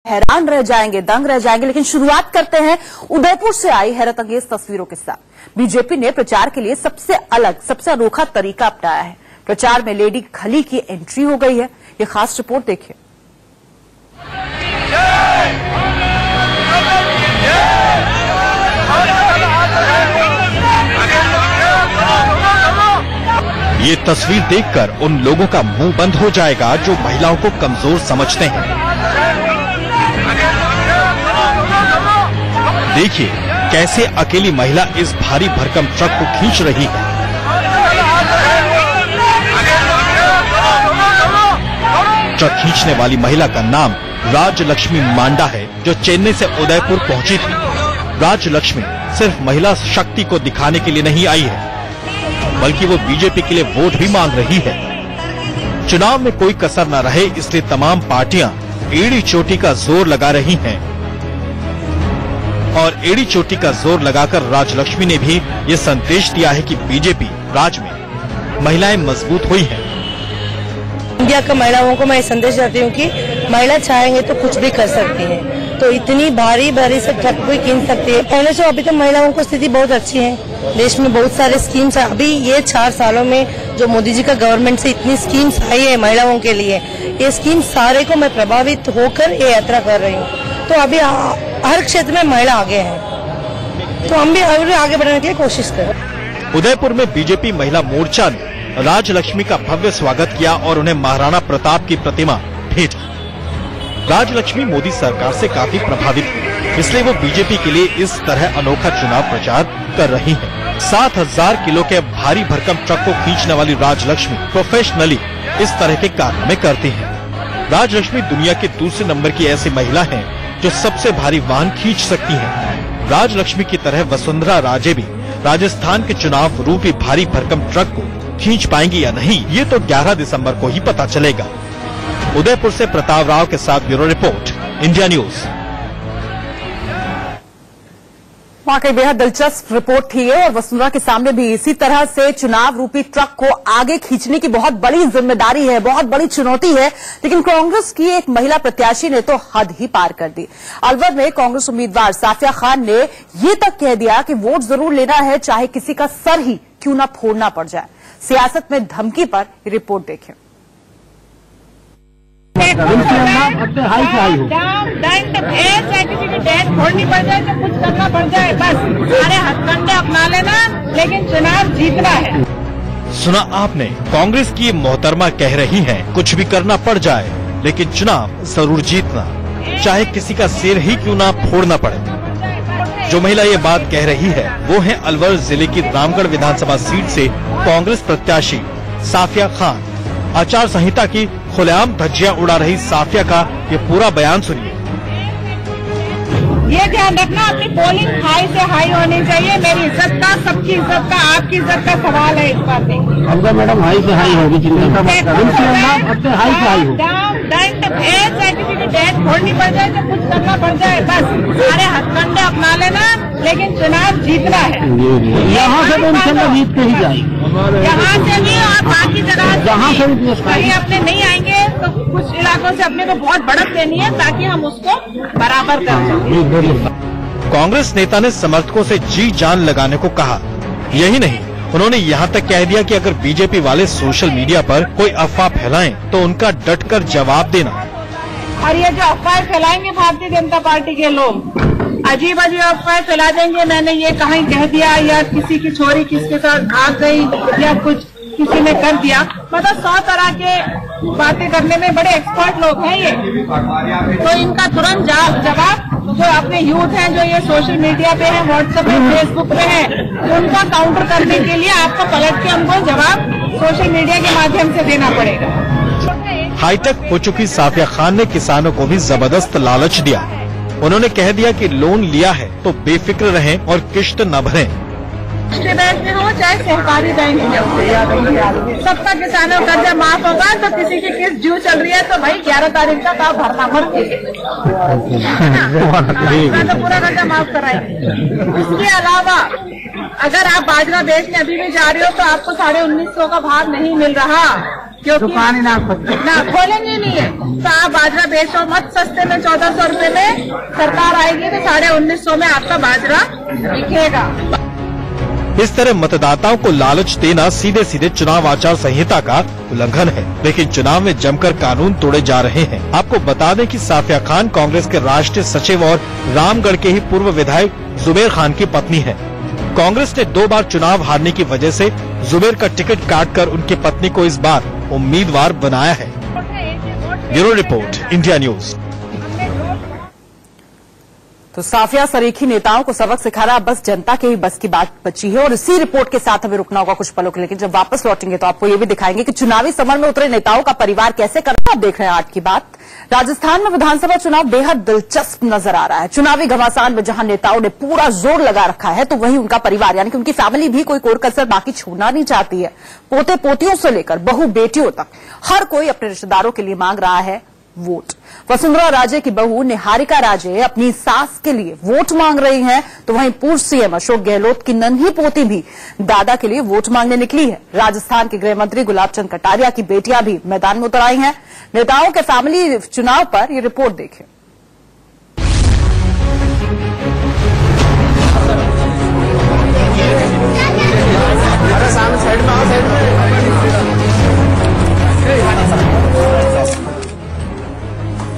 हैरान रह जाएंगे, दंग रह जाएंगे। लेकिन शुरुआत करते हैं उदयपुर से आई हैरत अंगेज तस्वीरों के साथ। बीजेपी ने प्रचार के लिए सबसे अलग, सबसे अनोखा तरीका अपनाया है। प्रचार में लेडी खली की एंट्री हो गई है। ये खास रिपोर्ट देखिए। ये तस्वीर देखकर उन लोगों का मुंह बंद हो जाएगा जो महिलाओं को कमजोर समझते हैं। देखिए कैसे अकेली महिला इस भारी भरकम ट्रक को खींच रही है। ट्रक खींचने वाली महिला का नाम राजलक्ष्मी मांडा है, जो चेन्नई से उदयपुर पहुंची थी। राजलक्ष्मी सिर्फ महिला शक्ति को दिखाने के लिए नहीं आई है, बल्कि वो बीजेपी के लिए वोट भी मांग रही है। चुनाव में कोई कसर न रहे, इसलिए तमाम पार्टियां एड़ी चोटी का जोर लगा रही हैं। और एड़ी चोटी का जोर लगाकर राजलक्ष्मी ने भी ये संदेश दिया है कि बीजेपी राज्य में महिलाएं मजबूत हुई हैं। इंडिया का महिलाओं को मैं संदेश देती हूँ कि महिला चाहेंगे तो कुछ भी कर सकती हैं। तो इतनी भारी से ट्रक कोई कीन सकती है। पहले से अभी तो महिलाओं की स्थिति बहुत अच्छी है। देश में बहुत सारे स्कीम्स है। अभी ये 4 सालों में जो मोदी जी का गवर्नमेंट से इतनी स्कीम्स आई है महिलाओं के लिए, ये स्कीम सारे को मैं प्रभावित होकर ये यात्रा कर रही हूँ। तो अभी हर क्षेत्र में महिला आगे है, तो हम भी आगे बढ़ने की कोशिश करें। उदयपुर में बीजेपी महिला मोर्चा ने राजलक्ष्मी का भव्य स्वागत किया और उन्हें महाराणा प्रताप की प्रतिमा भेंट की। राजलक्ष्मी मोदी सरकार से काफी प्रभावित हुई, इसलिए वो बीजेपी के लिए इस तरह अनोखा चुनाव प्रचार कर रही हैं। 7000 किलो के भारी भरकम ट्रक को खींचने वाली राजलक्ष्मी प्रोफेशनली इस तरह के कारनामे करती हैं। राजलक्ष्मी दुनिया के दूसरे नंबर की ऐसी महिला है जो सबसे भारी वाहन खींच सकती हैं। राजलक्ष्मी की तरह वसुंधरा राजे भी राजस्थान के चुनाव रूपी भारी भरकम ट्रक को खींच पाएंगी या नहीं, ये तो 11 दिसंबर को ही पता चलेगा। उदयपुर से प्रताप राव के साथ ब्यूरो रिपोर्ट, इंडिया न्यूज। वाकई बेहद दिलचस्प रिपोर्ट थी ये, और वसुंधरा के सामने भी इसी तरह से चुनाव रूपी ट्रक को आगे खींचने की बहुत बड़ी जिम्मेदारी है, बहुत बड़ी चुनौती है। लेकिन कांग्रेस की एक महिला प्रत्याशी ने तो हद ही पार कर दी। अलवर में कांग्रेस उम्मीदवार साफिया खान ने ये तक कह दिया कि वोट जरूर लेना है, चाहे किसी का सर ही क्यों न फोड़ना पड़ जाए। सियासत में धमकी पर रिपोर्ट देखें। फोड़नी पड़ जाए तो कुछ करना पड़ जाए, बस सारे हथकंडे अपना लेना, लेकिन चुनाव जीतना है। सुना आपने, कांग्रेस की मोहतरमा कह रही हैं, कुछ भी करना पड़ जाए लेकिन चुनाव जरूर जीतना, चाहे किसी का सिर ही क्यों ना फोड़ना पड़े। जो महिला ये बात कह रही है वो है अलवर जिले की रामगढ़ विधानसभा सीट से कांग्रेस प्रत्याशी साफिया खान। आचार संहिता की खुलेआम धज्जियां उड़ा रही साफिया का ये पूरा बयान सुनिए। ये ध्यान रखना, अपनी पोलिंग हाई से हाई होनी चाहिए। मेरी इज्जत का, सबकी इज्जत का, आपकी इज्जत का सवाल है इस बात में। हमका मैडम हाई से हाई होगी, चिंता मत करो, हाई से हाई हो। फोड़नी पड़ जाए तो कुछ करना पड़ जाए, बस सारे हथकंडे अपना लेना, लेकिन चुनाव जीतना है। यहाँ से तो इंशाल्लाह जीत के ही जाए, यहाँ से भी और बाकी जगह जहाँ से कहीं अपने नहीं आएंगे तो कुछ इलाकों से अपने को बहुत बढ़त देनी है, ताकि हम उसको बराबर कर सकें। कांग्रेस नेता ने समर्थकों से जी जान लगाने को कहा। यही नहीं, उन्होंने यहाँ तक कह दिया कि अगर बीजेपी वाले सोशल मीडिया पर कोई अफवाह फैलाएं तो उनका डटकर जवाब देना। और ये जो अफवाह फैलाएंगे भारतीय जनता पार्टी के लोग, अजीब अजीब अफवाह फैला देंगे, मैंने ये कहीं कह दिया या किसी की छोरी किसके साथ भाग गई या कुछ किसी ने कर दिया, मतलब 100 तरह के बातें करने में बड़े एक्सपर्ट लोग हैं ये। तो इनका तुरंत जवाब जो अपने यूथ हैं, जो ये सोशल मीडिया पे है, व्हाट्सएप पे, फेसबुक पे है, उनका काउंटर करने के लिए आपको पलट के उनको जवाब सोशल मीडिया के माध्यम से देना पड़ेगा। हाईटेक हो चुकी साफिया खान ने किसानों को भी जबरदस्त लालच दिया। उन्होंने कह दिया कि लोन लिया है तो बेफिक्र रहें और किश्त न भरें। बैंक में हो चाहे सहकारी बैंक में, सबका किसानों का कर्जा माफ होगा। तो किसी की किस्त ड्यू चल रही है तो भाई 11 तारीख तक आप भरना तो पूरा कर्जा माफ कराएंगे। इसके अलावा अगर आप बाजरा बेचने अभी भी जा रहे हो तो आपको 1950 का भाव नहीं मिल रहा। क्योंकि दुकान ही ना खोलेंगे नहीं है तो आप बाजरा बेचो मत सस्ते में। 1400 रुपए में सरकार आएगी तो 1950 में आपका बाजरा बिकेगा। इस तरह मतदाताओं को लालच देना सीधे सीधे चुनाव आचार संहिता का उल्लंघन है। लेकिन चुनाव में जमकर कानून तोड़े जा रहे हैं। आपको बता दें कि साफिया खान कांग्रेस के राष्ट्रीय सचिव और रामगढ़ के ही पूर्व विधायक जुबेर खान की पत्नी है। कांग्रेस ने 2 बार चुनाव हारने की वजह से जुबेर का टिकट काटकर उनकी पत्नी को इस बार उम्मीदवार बनाया है। Bureau report, India news. तो साफिया सरीखी नेताओं को सबक सिखाना बस जनता के ही बस की बात बची है और इसी रिपोर्ट के साथ हमें रुकना होगा कुछ पलों के लिए। लेकिन जब वापस लौटेंगे तो आपको ये भी दिखाएंगे कि चुनावी समर में उतरे नेताओं का परिवार कैसे करता है। आप देख रहे हैं आज की बात। राजस्थान में विधानसभा चुनाव बेहद दिलचस्प नजर आ रहा है। चुनावी घमासान में जहां नेताओं ने पूरा जोर लगा रखा है तो वहीं उनका परिवार यानी कि उनकी फैमिली भी कोई कोर कसर बाकी छोड़ना नहीं चाहती है। पोते पोतियों से लेकर बहू बेटियों तक हर कोई अपने रिश्तेदारों के लिए मांग रहा है वोट। वसुंधरा राजे की बहू निहारिका राजे अपनी सास के लिए वोट मांग रही हैं तो वहीं पूर्व सीएम अशोक गहलोत की नन्ही पोती भी दादा के लिए वोट मांगने निकली है। राजस्थान के गृह मंत्री गुलाब चंद कटारिया की बेटियां भी मैदान में उतर आई हैं। नेताओं के फैमिली चुनाव पर ये रिपोर्ट देखें।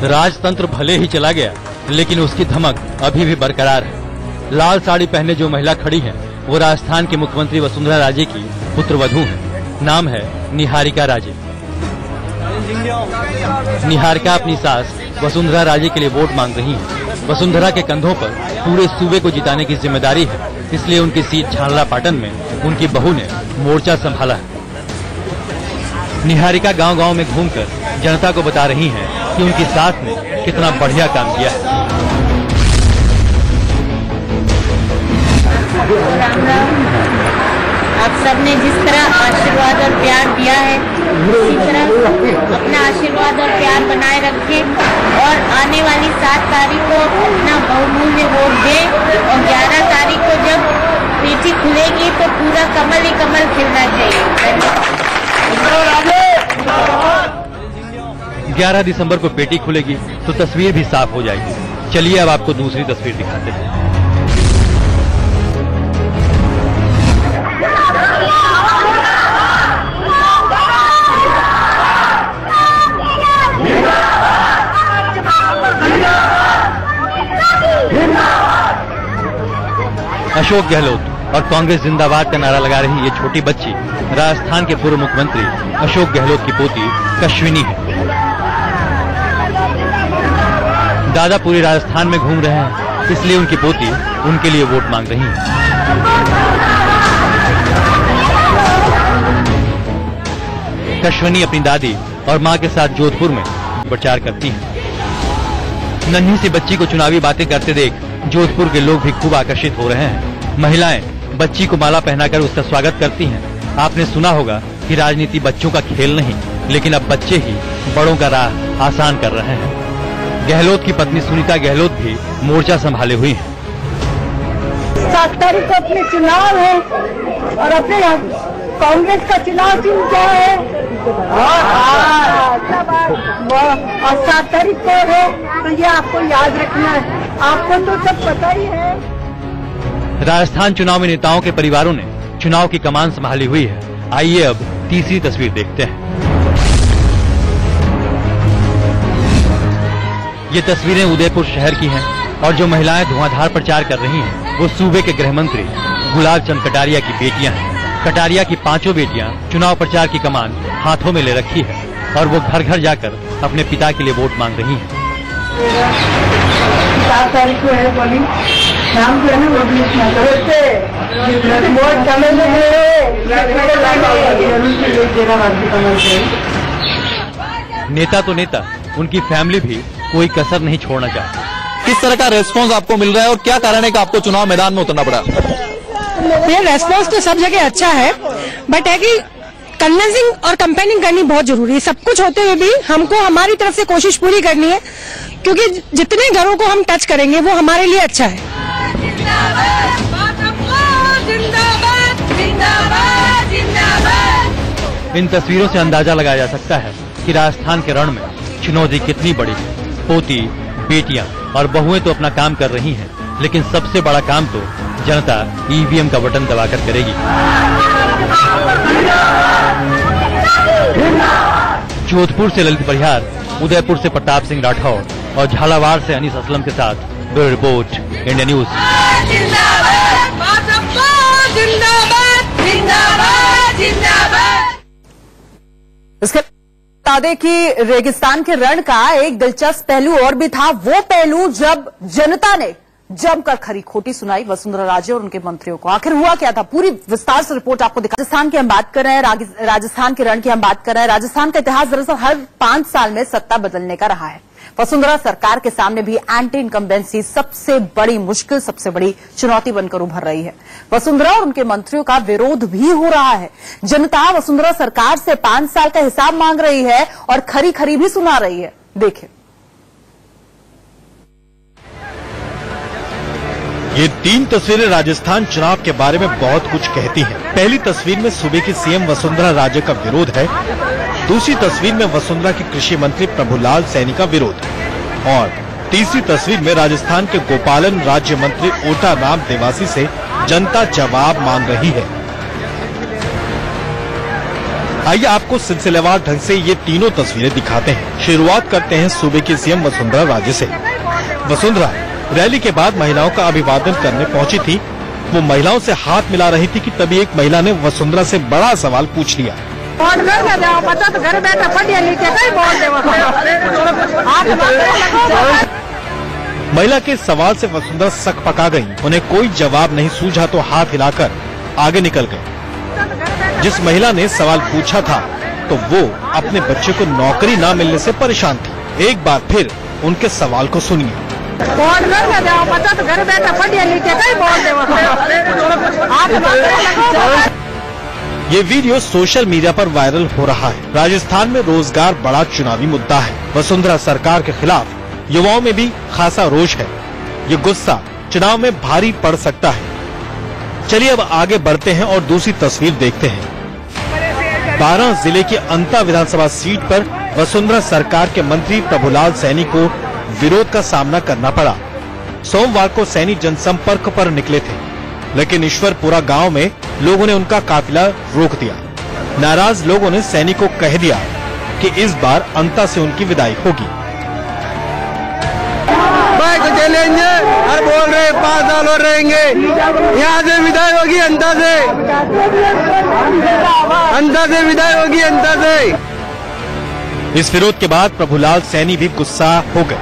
राजतंत्र भले ही चला गया लेकिन उसकी धमक अभी भी बरकरार है। लाल साड़ी पहने जो महिला खड़ी है वो राजस्थान की मुख्यमंत्री वसुंधरा राजे की पुत्रवधू है। नाम है निहारिका राजे। निहारिका अपनी सास वसुंधरा राजे के लिए वोट मांग रही है। वसुंधरा के कंधों पर पूरे सूबे को जिताने की जिम्मेदारी है, इसलिए उनकी सीट झालरा पाटन में उनकी बहू ने मोर्चा संभाला है। निहारिका गांव-गांव में घूमकर जनता को बता रही हैं कि उनकी सास ने कितना बढ़िया काम किया है। आप सबने जिस तरह आशीर्वाद और प्यार दिया है उसी तरह अपना आशीर्वाद और प्यार बनाए रखें और आने वाली 7 तारीख को अपना बहुमूल्य वोट दें और 11 तारीख को जब पेटी खुलेगी तो पूरा कमल ही कमल खिलना चाहिए। 11 दिसंबर को पेटी खुलेगी तो तस्वीर भी साफ हो जाएगी। चलिए अब आपको दूसरी तस्वीर दिखाते हैं। अशोक गहलोत और कांग्रेस जिंदाबाद का नारा लगा रही ये छोटी बच्ची राजस्थान के पूर्व मुख्यमंत्री अशोक गहलोत की पोती कश्विनी है। दादा पूरे राजस्थान में घूम रहे हैं, इसलिए उनकी पोती उनके लिए वोट मांग रही है। कश्विनी अपनी दादी और मां के साथ जोधपुर में प्रचार करती है। नन्ही सी बच्ची को चुनावी बातें करते देख जोधपुर के लोग भी खूब आकर्षित हो रहे हैं। महिलाएं बच्ची को माला पहनाकर उसका स्वागत करती हैं। आपने सुना होगा कि राजनीति बच्चों का खेल नहीं, लेकिन अब बच्चे ही बड़ों का राह आसान कर रहे हैं। गहलोत की पत्नी सुनीता गहलोत भी मोर्चा संभाले हुई हैं। 7 तारीख को अपने चुनाव है और अपने कांग्रेस का चुनाव चिन्ह क्या है और 7 तारीख को है तो ये आपको याद रखना है। आपको तो सब पता ही है। राजस्थान चुनाव में नेताओं के परिवारों ने चुनाव की कमान संभाली हुई है। आइए अब तीसरी तस्वीर देखते हैं। ये तस्वीरें उदयपुर शहर की हैं और जो महिलाएं धुआंधार प्रचार कर रही हैं वो सूबे के गृह मंत्री गुलाब चंद कटारिया की बेटियां हैं। कटारिया की 5 बेटियां चुनाव प्रचार की कमान हाथों में ले रखी है और वो घर घर जाकर अपने पिता के लिए वोट मांग रही हैं। 7 तारीख को है बोली शाम को है ना वो भी नेता तो नेता, उनकी फैमिली भी कोई कसर नहीं छोड़ना चाहती। किस तरह का रेस्पॉन्स आपको मिल रहा है और क्या कारण है कि आपको चुनाव मैदान में उतरना पड़ा? ये रेस्पॉन्स तो सब जगह अच्छा है, बट है कि कन्विंसिंग और कंपेनिंग करनी बहुत जरूरी है। सब कुछ होते हुए भी हमको हमारी तरफ से कोशिश पूरी करनी है, क्योंकि जितने घरों को हम टच करेंगे वो हमारे लिए अच्छा है। इन तस्वीरों से अंदाजा लगाया जा सकता है कि राजस्थान के रण में चुनौती कितनी बड़ी है। पोती, बेटियां और बहुएं तो अपना काम कर रही हैं, लेकिन सबसे बड़ा काम तो जनता ईवीएम का बटन दबाकर करेगी। जोधपुर से ललित बरिहार, उदयपुर से प्रताप सिंह राठौर और झालावाड़ से अनीस असलम के साथ ब्यूरो रिपोर्ट, इंडिया न्यूज। इसके बता दें कि रेगिस्तान के रण का एक दिलचस्प पहलू और भी था, वो पहलू जब जनता ने जमकर खरी खोटी सुनाई वसुंधरा राजे और उनके मंत्रियों को। आखिर हुआ क्या था, पूरी विस्तार से रिपोर्ट आपको दिखा। राजस्थान की हम बात कर रहे हैं, राजस्थान के रण की हम बात कर रहे हैं। राजस्थान का इतिहास दरअसल हर 5 साल में सत्ता बदलने का रहा है। वसुंधरा सरकार के सामने भी एंटी इनकम्बेंसी सबसे बड़ी मुश्किल, सबसे बड़ी चुनौती बनकर उभर रही है। वसुंधरा और उनके मंत्रियों का विरोध भी हो रहा है। जनता वसुंधरा सरकार से 5 साल का हिसाब मांग रही है और खरी खरी भी सुना रही है। देखिए, ये 3 तस्वीरें राजस्थान चुनाव के बारे में बहुत कुछ कहती हैं। पहली तस्वीर में सूबे की सीएम वसुंधरा राजे का विरोध है। दूसरी तस्वीर में वसुंधरा के कृषि मंत्री प्रभुलाल सैनी का विरोध है और तीसरी तस्वीर में राजस्थान के गोपालन राज्य मंत्री ओटा राम देवासी से जनता जवाब मांग रही है। आइए आपको सिलसिलेवार ढंग से ये तीनों तस्वीरें दिखाते हैं। शुरुआत करते हैं सूबे की सीएम वसुंधरा राजे से। वसुंधरा रैली के बाद महिलाओं का अभिवादन करने पहुंची थी। वो महिलाओं से हाथ मिला रही थी कि तभी एक महिला ने वसुंधरा से बड़ा सवाल पूछ लिया। घर बैठा पढ़िया लिखे महिला के सवाल से वसुंधरा सक पका गई। उन्हें कोई जवाब नहीं सूझा तो हाथ हिलाकर आगे निकल गए। जिस महिला ने सवाल पूछा था तो वो अपने बच्चे को नौकरी न मिलने से परेशान थी। एक बार फिर उनके सवाल को सुनिए। घर बैठा पढ़िया लिखे ये वीडियो सोशल मीडिया पर वायरल हो रहा है। राजस्थान में रोजगार बड़ा चुनावी मुद्दा है। वसुंधरा सरकार के खिलाफ युवाओं में भी खासा रोष है। ये गुस्सा चुनाव में भारी पड़ सकता है। चलिए अब आगे बढ़ते हैं और दूसरी तस्वीर देखते हैं। 12 जिले की अंता विधानसभा सीट पर वसुंधरा सरकार के मंत्री प्रभुलाल सैनी को विरोध का सामना करना पड़ा। सोमवार को सैनी जनसंपर्क पर निकले थे, लेकिन ईश्वरपुरा गांव में लोगों ने उनका काफिला रोक दिया। नाराज लोगों ने सैनी को कह दिया कि इस बार अंता से उनकी विदाई होगी। चलेंगे और बोल रहे 5 साल और रहेंगे, यहाँ से विदाई होगी, अंता से विदाई होगी, अंता से। इस विरोध के बाद प्रभुलाल सैनी भी गुस्सा हो गए।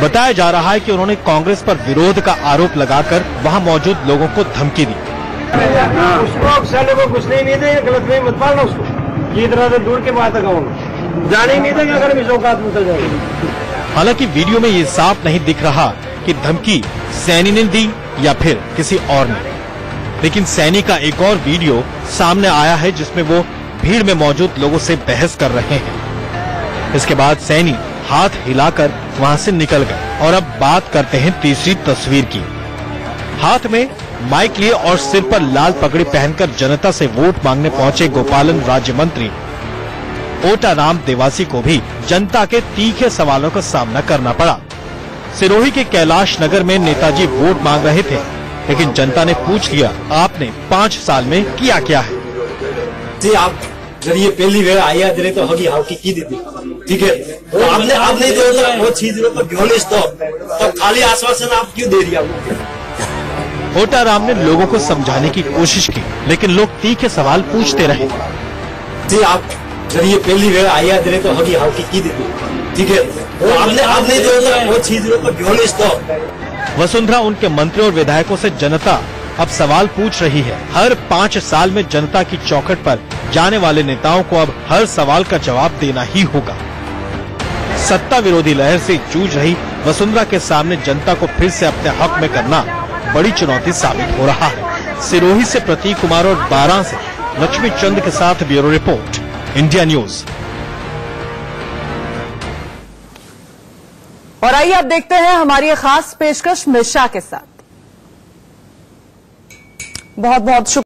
बताया जा रहा है कि उन्होंने कांग्रेस पर विरोध का आरोप लगाकर वहां मौजूद लोगों को धमकी दी। उसको कुछ नहीं थे, गलत नहीं मत पालना उसको। ये तरह से दूर के बात कहूँगा, जाने ही नहीं था कि अगर मिसौकात में चल जाएगी। हालांकि वीडियो में ये साफ नहीं दिख रहा कि धमकी सैनी ने दी या फिर किसी और ने, लेकिन सैनी का एक और वीडियो सामने आया है जिसमें वो भीड़ में मौजूद लोगों से बहस कर रहे हैं। इसके बाद सैनी हाथ हिलाकर वहां से निकल गए। और अब बात करते हैं तीसरी तस्वीर की। हाथ में माइक लिए और सिर पर लाल पगड़ी पहनकर जनता से वोट मांगने पहुंचे गोपालन राज्य मंत्री ओटा राम देवासी को भी जनता के तीखे सवालों का सामना करना पड़ा। सिरोही के कैलाश नगर में नेताजी वोट मांग रहे थे, लेकिन जनता ने पूछ लिया, आपने 5 साल में किया क्या है? जी आप जब ये पहली बार आया दे तो होगी हाउ की दीदी, ठीक है, तो आपने जो वो चीज पर क्यों नहीं तो खाली आश्वासन आप क्यों दे दिया? ओटा राम ने लोगों को समझाने की कोशिश की, लेकिन लोग तीखे सवाल पूछते रहे। जी आप जब ये पहली बार आया दे तो होगी हाउ की दीदी, ठीक है, तो आपने जो वो चीज पर क्यों नहीं तो। वसुंधरा उनके मंत्री और विधायकों से जनता अब सवाल पूछ रही है। हर 5 साल में जनता की चौखट पर जाने वाले नेताओं को अब हर सवाल का जवाब देना ही होगा। सत्ता विरोधी लहर से जूझ रही वसुंधरा के सामने जनता को फिर से अपने हक में करना बड़ी चुनौती साबित हो रहा है। सिरोही से प्रतीक कुमार और 12 से लक्ष्मी चंद के साथ ब्यूरो रिपोर्ट, इंडिया न्यूज। और आइए अब देखते हैं हमारी खास पेशकश मिर्शा के साथ। बहुत बहुत शुक्रिया।